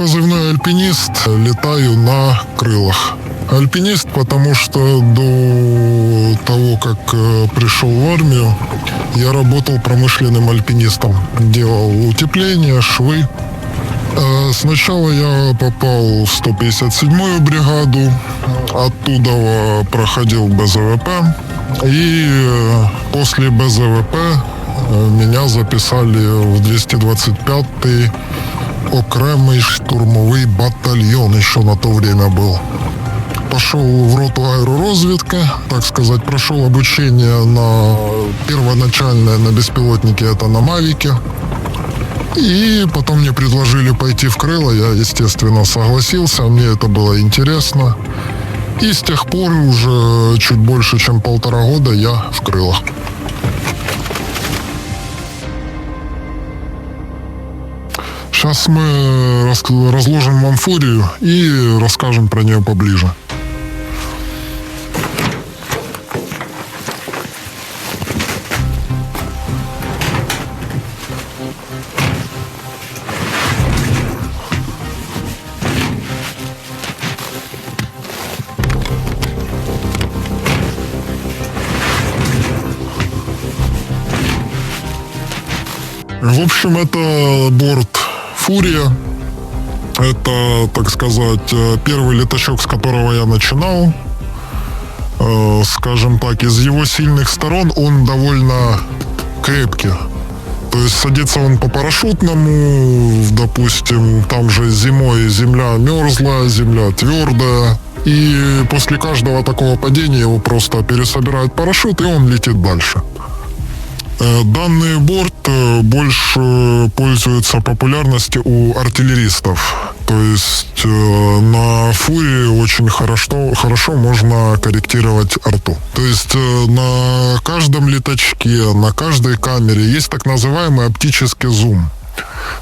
позывной «Альпинист». Летаю на крылах. Альпинист, потому что до того, как пришел в армию, я работал промышленным альпинистом. Делал утепления, швы. Сначала я попал в 157-ю бригаду, оттуда проходил БЗВП, и после БЗВП меня записали в 225-й окремый штурмовый батальон, еще на то время был. Пошел в роту аэророзведки, так сказать, прошел обучение на первоначальное на беспилотнике, это на Мавике. И потом мне предложили пойти в крыло, я, естественно, согласился, мне это было интересно. И с тех пор уже чуть больше, чем 1,5 года я в крылах. Сейчас мы разложим вам фурию и расскажем про нее поближе. В общем, это борт «Фурия». Это, так сказать, первый летачок, с которого я начинал. Скажем так, из его сильных сторон он довольно крепкий. То есть садится он по парашютному, допустим, там же зимой земля мерзлая, земля твердая. И после каждого такого падения его просто пересобирают парашют, и он летит дальше. Данный борт больше пользуется популярностью у артиллеристов. То есть на «Фурии» очень хорошо можно корректировать арту. То есть на каждом летачке, на каждой камере есть так называемый оптический зум.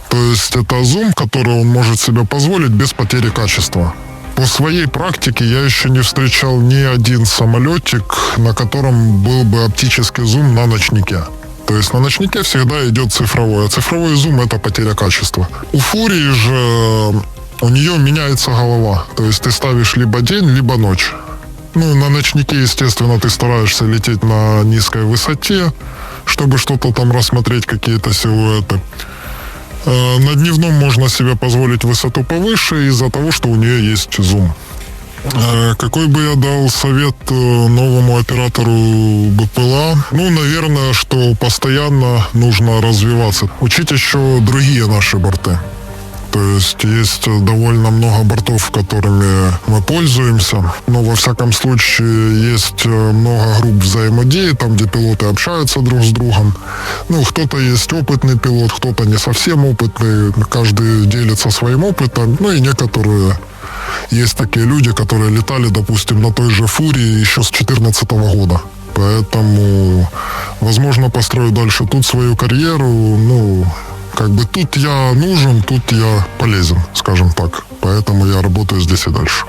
То есть это зум, который он может себе позволить без потери качества. По своей практике я еще не встречал ни один самолетик, на котором был бы оптический зум на ночнике. То есть на ночнике всегда идет цифровой, а цифровой зум — это потеря качества. У «Фурии» же у нее меняется голова. То есть ты ставишь либо день, либо ночь. Ну, на ночнике, естественно, ты стараешься лететь на низкой высоте, чтобы что-то там рассмотреть, какие-то силуэты. На дневном можно себе позволить высоту повыше из-за того, что у нее есть зум. Какой бы я дал совет новому оператору БПЛА? Ну, наверное, что постоянно нужно развиваться. Учить еще другие наши борты. То есть есть довольно много бортов, которыми мы пользуемся. Но, во всяком случае, есть много групп взаимодействия, там, где пилоты общаются друг с другом. Ну, кто-то есть опытный пилот, кто-то не совсем опытный. Каждый делится своим опытом. Ну, и некоторые... Есть такие люди, которые летали, допустим, на той же «Фурии» еще с 2014 года. Поэтому, возможно, построю дальше тут свою карьеру. Ну, как бы тут я нужен, тут я полезен, скажем так. Поэтому я работаю здесь и дальше.